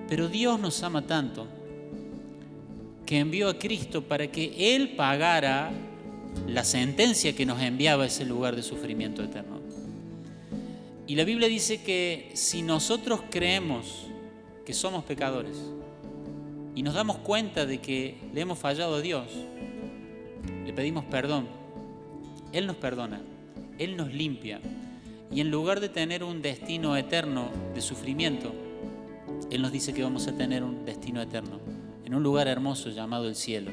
Pero Dios nos ama tanto que envió a Cristo para que Él pagara la sentencia que nos enviaba a ese lugar de sufrimiento eterno. Y la Biblia dice que si nosotros creemos que somos pecadores y nos damos cuenta de que le hemos fallado a Dios, le pedimos perdón, Él nos perdona, Él nos limpia. Y en lugar de tener un destino eterno de sufrimiento, Él nos dice que vamos a tener un destino eterno en un lugar hermoso llamado el cielo.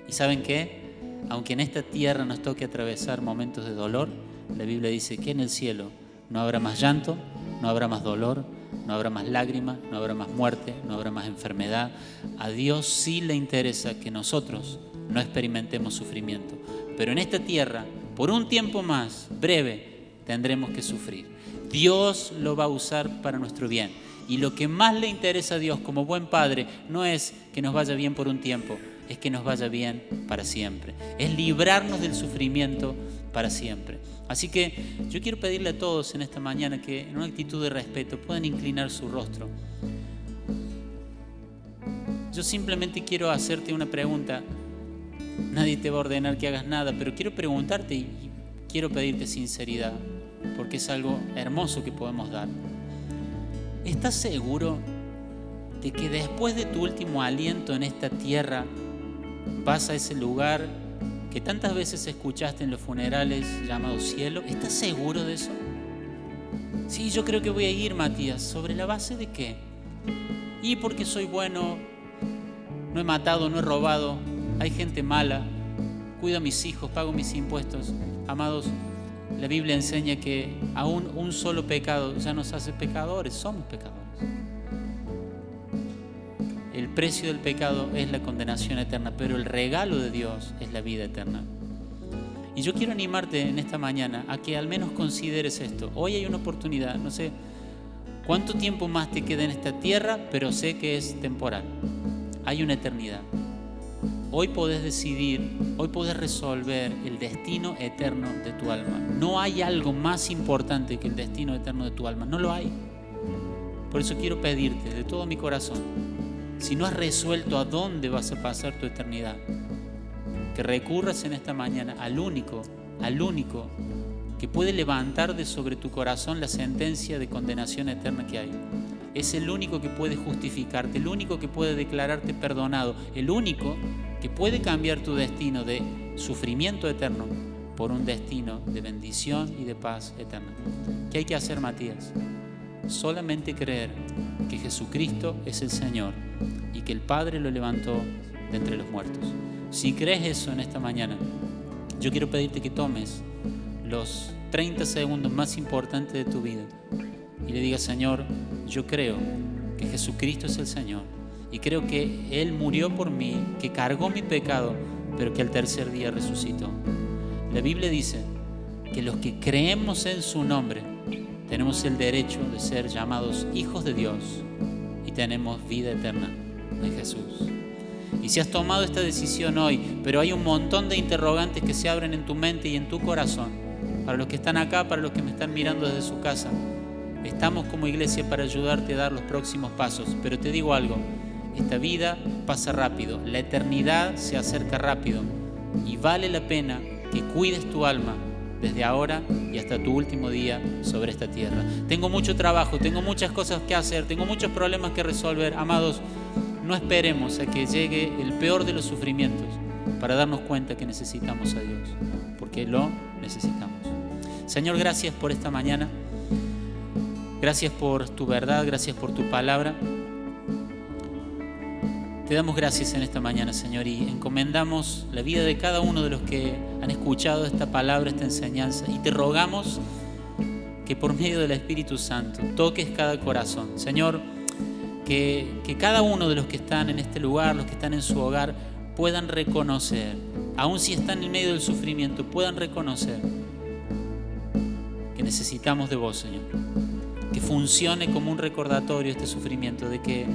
¿Y saben qué? Aunque en esta tierra nos toque atravesar momentos de dolor, la Biblia dice que en el cielo no habrá más llanto, no habrá más dolor, no habrá más lágrimas, no habrá más muerte, no habrá más enfermedad. A Dios sí le interesa que nosotros no experimentemos sufrimiento. Pero en esta tierra, por un tiempo más breve, tendremos que sufrir. Dios lo va a usar para nuestro bien. Y lo que más le interesa a Dios como buen Padre no es que nos vaya bien por un tiempo, es que nos vaya bien para siempre. Es librarnos del sufrimiento para siempre. Así que yo quiero pedirle a todos en esta mañana que en una actitud de respeto puedan inclinar su rostro. Yo simplemente quiero hacerte una pregunta. Nadie te va a ordenar que hagas nada, pero quiero preguntarte y quiero pedirte sinceridad, porque es algo hermoso que podemos dar. ¿Estás seguro de que después de tu último aliento en esta tierra vas a ese lugar que tantas veces escuchaste en los funerales llamado cielo? ¿Estás seguro de eso? Sí, yo creo que voy a ir, Matías. ¿Sobre la base de qué? Y porque soy bueno, no he matado, no he robado, hay gente mala, cuido a mis hijos, pago mis impuestos. Amados, La Biblia enseña que aún un solo pecado ya nos hace pecadores, somos pecadores. El precio del pecado es la condenación eterna, pero el regalo de Dios es la vida eterna. Y yo quiero animarte en esta mañana a que al menos consideres esto. Hoy hay una oportunidad, no sé cuánto tiempo más te queda en esta tierra, pero sé que es temporal. Hay una eternidad. Hoy podés decidir, hoy podés resolver el destino eterno de tu alma. No hay algo más importante que el destino eterno de tu alma, no lo hay. Por eso quiero pedirte de todo mi corazón, si no has resuelto a dónde vas a pasar tu eternidad, que recurras en esta mañana al único que puede levantar de sobre tu corazón la sentencia de condenación eterna que hay. Es el único que puede justificarte, el único que puede declararte perdonado, el único que puede cambiar tu destino de sufrimiento eterno por un destino de bendición y de paz eterna. ¿Qué hay que hacer, Matías? Solamente creer que Jesucristo es el Señor y que el Padre lo levantó de entre los muertos. Si crees eso en esta mañana, yo quiero pedirte que tomes los 30 segundos más importantes de tu vida y le digas: Señor, yo creo que Jesucristo es el Señor y creo que Él murió por mí, que cargó mi pecado, pero que al tercer día resucitó. La Biblia dice que los que creemos en su nombre tenemos el derecho de ser llamados hijos de Dios y tenemos vida eterna en Jesús. Y si has tomado esta decisión hoy, pero hay un montón de interrogantes que se abren en tu mente y en tu corazón, para los que están acá, para los que me están mirando desde su casa, estamos como iglesia para ayudarte a dar los próximos pasos. Pero te digo algo, esta vida pasa rápido, la eternidad se acerca rápido y vale la pena que cuides tu alma desde ahora y hasta tu último día sobre esta tierra. Tengo mucho trabajo, tengo muchas cosas que hacer, tengo muchos problemas que resolver. Amados, no esperemos a que llegue el peor de los sufrimientos para darnos cuenta que necesitamos a Dios, porque lo necesitamos. Señor, gracias por esta mañana. Gracias por tu verdad, gracias por tu palabra. Te damos gracias en esta mañana, Señor, y encomendamos la vida de cada uno de los que han escuchado esta palabra, esta enseñanza, y te rogamos que por medio del Espíritu Santo toques cada corazón. Señor, que cada uno de los que están en este lugar, los que están en su hogar, puedan reconocer, aun si están en medio del sufrimiento, puedan reconocer que necesitamos de vos, Señor. Que funcione como un recordatorio este sufrimiento de que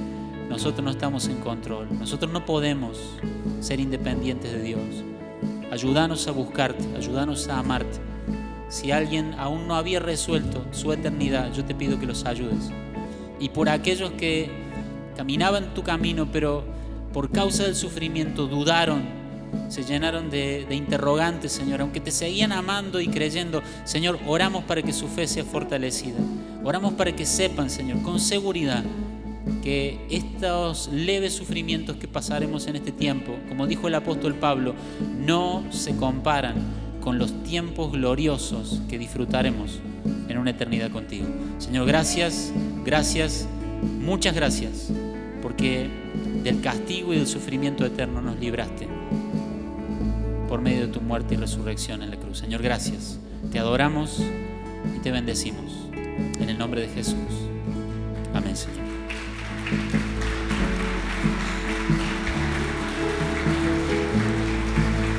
nosotros no estamos en control, nosotros no podemos ser independientes de Dios. Ayúdanos a buscarte, ayúdanos a amarte. Si alguien aún no había resuelto su eternidad, yo te pido que los ayudes. Y por aquellos que caminaban tu camino, pero por causa del sufrimiento dudaron, se llenaron de interrogantes, Señor, aunque te seguían amando y creyendo, Señor, oramos para que su fe sea fortalecida. Oramos para que sepan, Señor, con seguridad, que estos leves sufrimientos que pasaremos en este tiempo, como dijo el apóstol Pablo, no se comparan con los tiempos gloriosos que disfrutaremos en una eternidad contigo. Señor, gracias, muchas gracias, porque del castigo y del sufrimiento eterno nos libraste por medio de tu muerte y resurrección en la cruz. Señor, gracias. Te adoramos y te bendecimos. En el nombre de Jesús. Amén, Señor.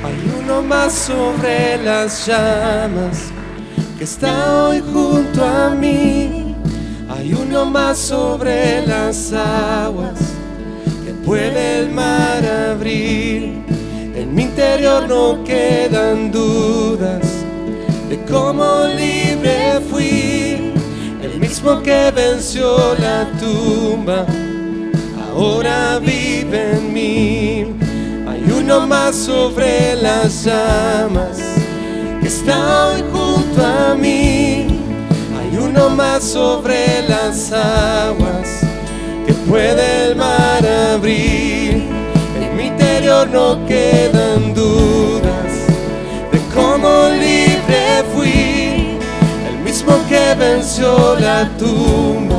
Hay uno más sobre las llamas que está hoy junto a mí. Hay uno más sobre las aguas que puede el mar abrir. En mi interior no quedan dudas de cómo libre fui. El mismo que venció la tumba ahora vive en mí. Hay uno más sobre las llamas que está hoy junto a mí. Hay uno más sobre las aguas que puede el mar abrir. En mi interior no quedan dudas de cómo libre fui. El mismo que venció la tumba